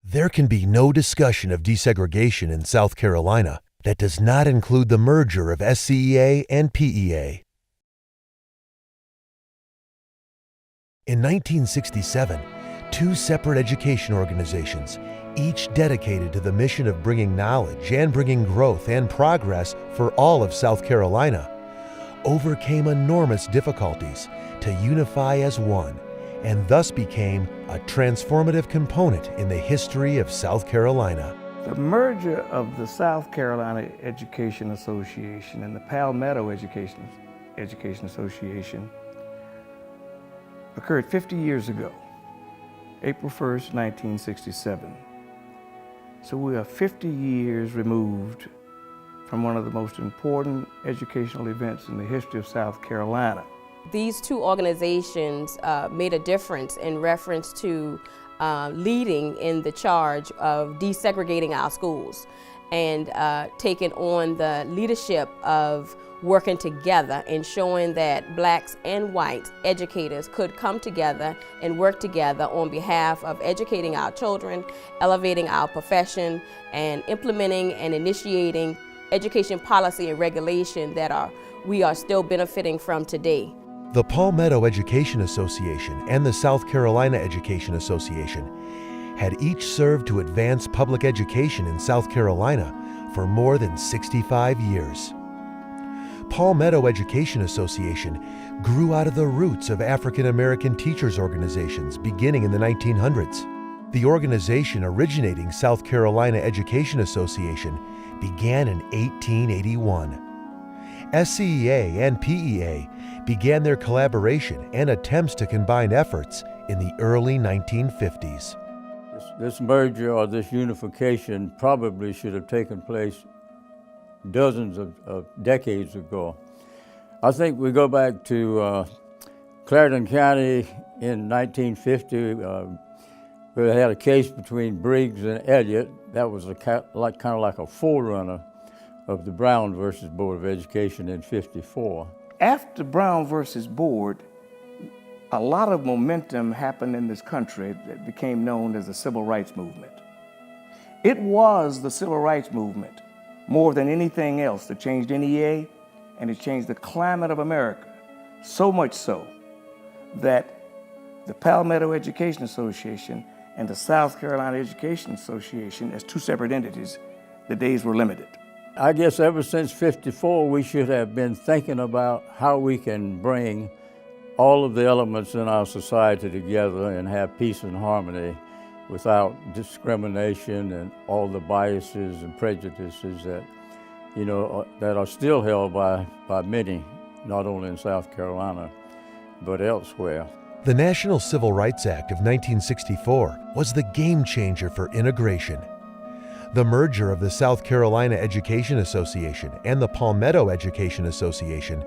There can be no discussion of desegregation in South Carolina that does not include the merger of SCEA and PEA. In 1967, two separate education organizations, each dedicated to the mission of bringing knowledge and bringing growth and progress for all of South Carolina, overcame enormous difficulties to unify as one, and thus became a transformative component in the history of South Carolina. The merger of the South Carolina Education Association and the Palmetto Education Association occurred 50 years ago, April 1st, 1967. So we are 50 years removed from one of the most important educational events in the history of South Carolina. These two organizations made a difference in reference to leading in the charge of desegregating our schools and taking on the leadership of working together and showing that blacks and white educators could come together and work together on behalf of educating our children, elevating our profession, and implementing and initiating education policy and regulation that we are still benefiting from today. The Palmetto Education Association and the South Carolina Education Association had each served to advance public education in South Carolina for more than 65 years. Palmetto Education Association grew out of the roots of African American teachers' organizations beginning in the 1900s. The organization originating South Carolina Education Association began in 1881. SCEA and PEA began their collaboration and attempts to combine efforts in the early 1950s. This merger or this unification probably should have taken place dozens of decades ago. I think we go back to Clarendon County in 1950, where they had a case between Briggs and Elliott. That was kind of like a forerunner of the Brown versus Board of Education in '54. After Brown versus Board, a lot of momentum happened in this country that became known as the Civil Rights Movement. It was the Civil Rights Movement, more than anything else, that changed NEA, and it changed the climate of America, so much so that the Palmetto Education Association and the South Carolina Education Association, as two separate entities, the days were limited. I guess ever since '54, we should have been thinking about how we can bring all of the elements in our society together and have peace and harmony without discrimination and all the biases and prejudices that, that are still held by many, not only in South Carolina, but elsewhere. The National Civil Rights Act of 1964 was the game changer for integration. The merger of the South Carolina Education Association and the Palmetto Education Association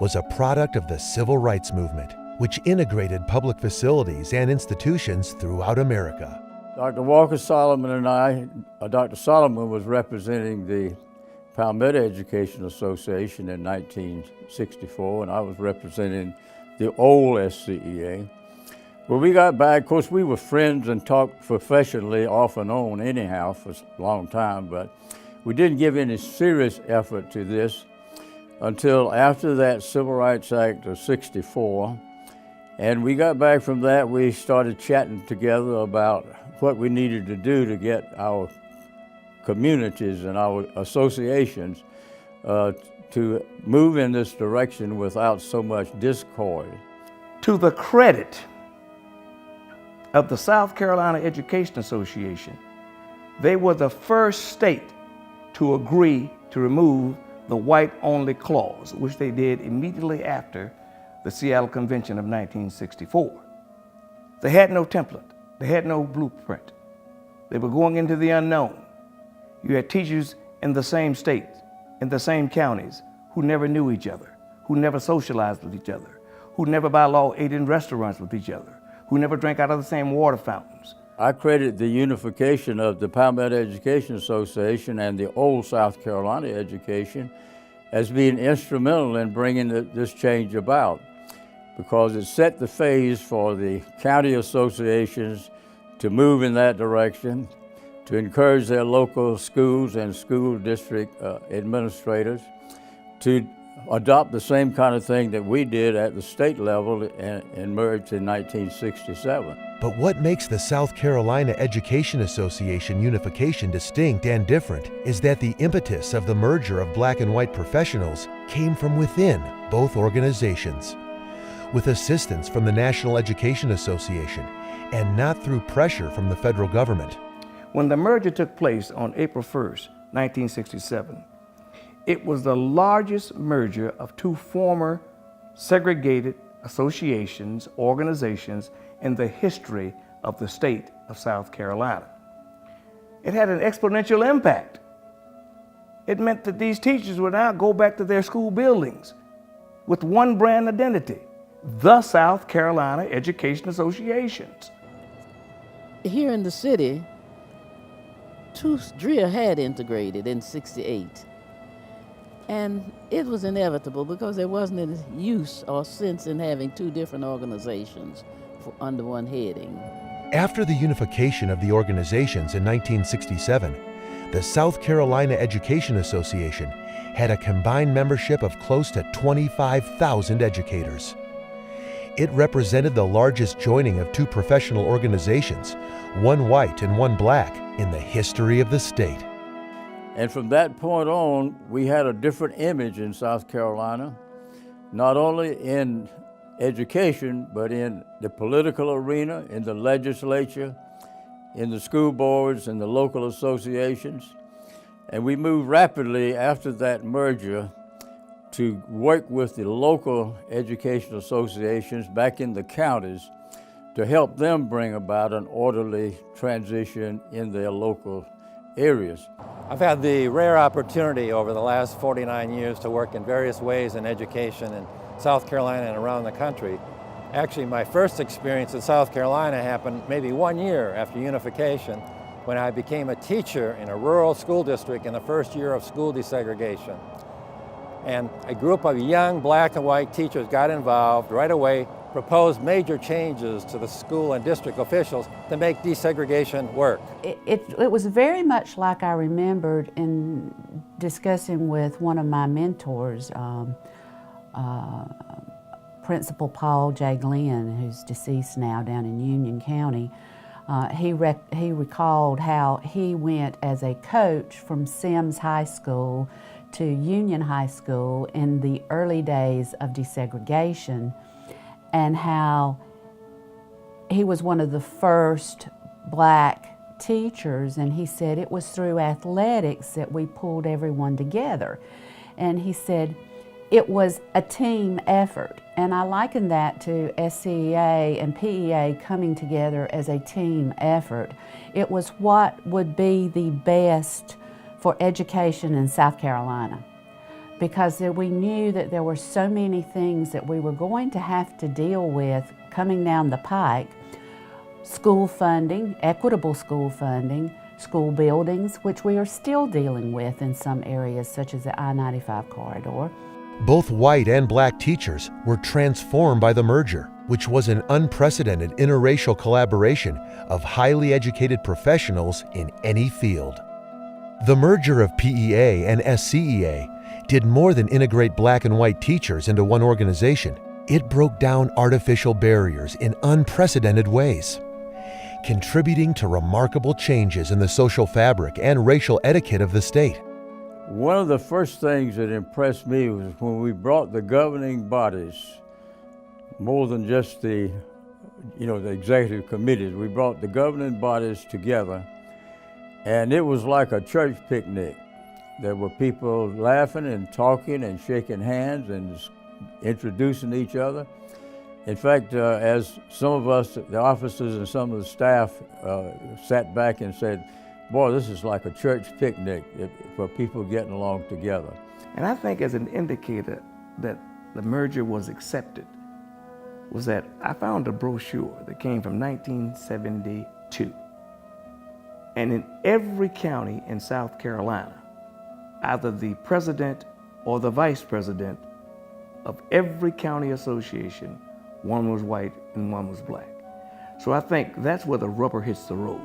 was a product of the Civil Rights Movement, which integrated public facilities and institutions throughout America. Dr. Walker Solomon and I, Dr. Solomon was representing the Palmetto Education Association in 1964, and I was representing the old SCEA. When we got back, of course, we were friends and talked professionally off and on anyhow for a long time, but we didn't give any serious effort to this until after that Civil Rights Act of '64. And we got back from that, we started chatting together about what we needed to do to get our communities and our associations to move in this direction without so much discord. To the credit of the South Carolina Education Association, they were the first state to agree to remove the white-only clause, which they did immediately after the Seattle Convention of 1964. They had no template. They had no blueprint. They were going into the unknown. You had teachers in the same states, in the same counties, who never knew each other, who never socialized with each other, who never by law ate in restaurants with each other, who never drank out of the same water fountains. I credit the unification of the Palmetto Education Association and the old South Carolina education as being instrumental in bringing this change about, because it set the phase for the county associations to move in that direction, to encourage their local schools and school district administrators to adopt the same kind of thing that we did at the state level and merged in 1967. But what makes the South Carolina Education Association unification distinct and different is that the impetus of the merger of black and white professionals came from within both organizations, with assistance from the National Education Association and not through pressure from the federal government. When the merger took place on April 1st, 1967, it was the largest merger of two former segregated associations, organizations in the history of the state of South Carolina. It had an exponential impact. It meant that these teachers would now go back to their school buildings with one brand identity, the South Carolina Education Associations. Here in the city, DREA had integrated in '68. And it was inevitable because there wasn't any use or sense in having two different organizations under one heading. After the unification of the organizations in 1967, the South Carolina Education Association had a combined membership of close to 25,000 educators. It represented the largest joining of two professional organizations, one white and one black, in the history of the state. And from that point on, we had a different image in South Carolina, not only in education, but in the political arena, in the legislature, in the school boards, and the local associations. And we moved rapidly after that merger to work with the local education associations back in the counties to help them bring about an orderly transition in their local areas. I've had the rare opportunity over the last 49 years to work in various ways in education in South Carolina and around the country. Actually, my first experience in South Carolina happened maybe 1 year after unification when I became a teacher in a rural school district in the first year of school desegregation. And a group of young black and white teachers got involved right away, proposed major changes to the school and district officials to make desegregation work. It was very much like I remembered in discussing with one of my mentors, Principal Paul J. Glenn, who's deceased now down in Union County. He recalled how he went as a coach from Sims High School to Union High School in the early days of desegregation, and how he was one of the first black teachers, and he said it was through athletics that we pulled everyone together. And he said it was a team effort, and I liken that to SCEA and PEA coming together as a team effort. It was what would be the best for education in South Carolina, because we knew that there were so many things that we were going to have to deal with coming down the pike. School funding, equitable school funding, school buildings, which we are still dealing with in some areas such as the I-95 corridor. Both white and black teachers were transformed by the merger, which was an unprecedented interracial collaboration of highly educated professionals in any field. The merger of PEA and SCEA did more than integrate black and white teachers into one organization. It broke down artificial barriers in unprecedented ways, contributing to remarkable changes in the social fabric and racial etiquette of the state. One of the first things that impressed me was when we brought the governing bodies, more than just the executive committees, we brought the governing bodies together, and it was like a church picnic. There were people laughing and talking and shaking hands and introducing each other. In fact, as some of us, the officers and some of the staff sat back and said, boy, this is like a church picnic for people getting along together. And I think as an indicator that the merger was accepted was that I found a brochure that came from 1972. And in every county in South Carolina, either the president or the vice president of every county association, one was white and one was black. So I think that's where the rubber hits the road.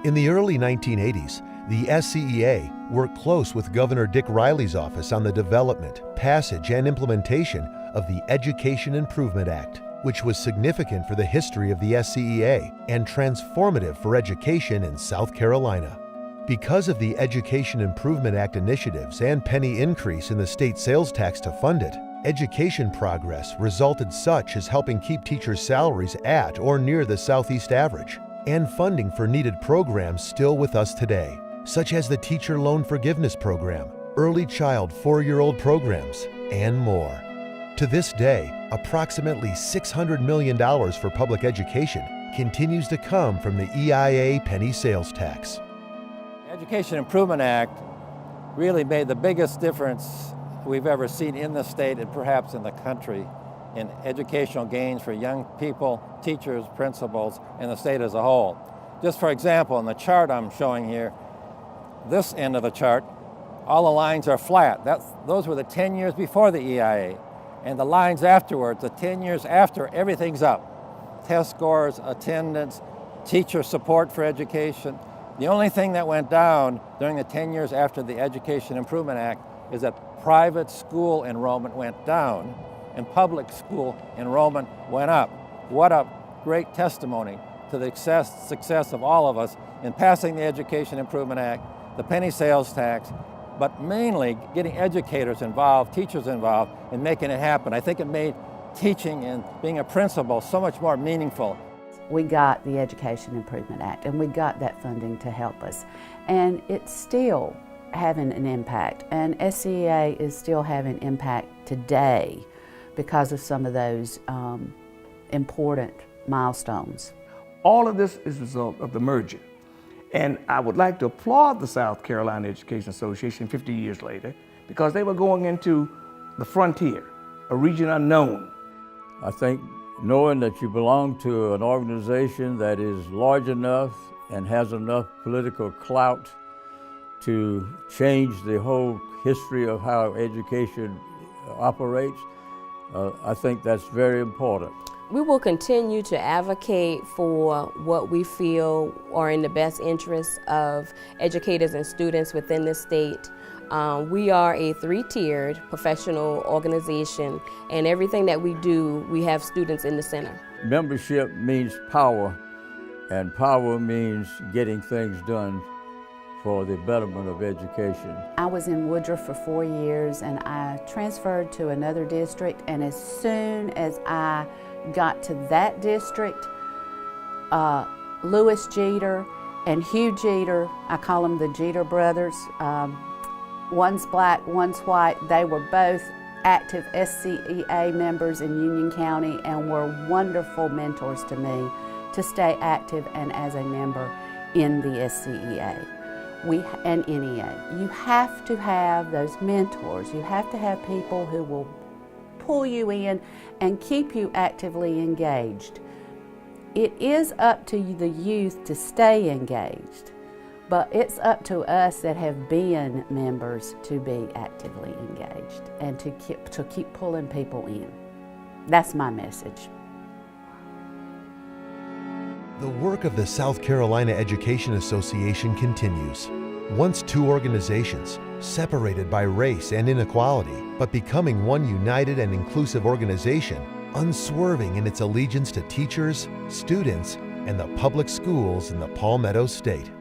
In the early 1980s, the SCEA worked close with Governor Dick Riley's office on the development, passage, and implementation of the Education Improvement Act, which was significant for the history of the SCEA and transformative for education in South Carolina. Because of the Education Improvement Act initiatives and penny increase in the state sales tax to fund it, education progress resulted such as helping keep teachers' salaries at or near the Southeast average, and funding for needed programs still with us today, such as the Teacher Loan Forgiveness Program, Early Child 4-year-old programs, and more. To this day, approximately $600 million for public education continues to come from the EIA penny sales tax. The Education Improvement Act really made the biggest difference we've ever seen in the state and perhaps in the country in educational gains for young people, teachers, principals, and the state as a whole. Just for example, in the chart I'm showing here, this end of the chart, all the lines are flat. Those were the 10 years before the EIA. And the lines afterwards, the 10 years after, everything's up. Test scores, attendance, teacher support for education. The only thing that went down during the 10 years after the Education Improvement Act is that private school enrollment went down and public school enrollment went up. What a great testimony to the success of all of us in passing the Education Improvement Act, the penny sales tax, but mainly getting educators involved, teachers involved, and making it happen. I think it made teaching and being a principal so much more meaningful. We got the Education Improvement Act, and we got that funding to help us. And it's still having an impact, and SCEA is still having impact today because of some of those important milestones. All of this is a result of the merger. And I would like to applaud the South Carolina Education Association 50 years later because they were going into the frontier, a region unknown. I think knowing that you belong to an organization that is large enough and has enough political clout to change the whole history of how education operates, I think that's very important. We will continue to advocate for what we feel are in the best interests of educators and students within the state. We are a 3-tiered professional organization, and everything that we do, we have students in the center. Membership means power, and power means getting things done for the betterment of education. I was in Woodruff for 4 years, and I transferred to another district, and as soon as I got to that district, Louis Jeter and Hugh Jeter, I call them the Jeter brothers, one's black, one's white, they were both active SCEA members in Union County and were wonderful mentors to me to stay active and as a member in the SCEA and NEA. You have to have those mentors. You have to have people who will pull you in and keep you actively engaged. It is up to the youth to stay engaged, but it's up to us that have been members to be actively engaged and to keep pulling people in. That's my message. The work of the South Carolina Education Association continues. Once two organizations, separated by race and inequality, but becoming one united and inclusive organization, unswerving in its allegiance to teachers, students, and the public schools in the Palmetto State.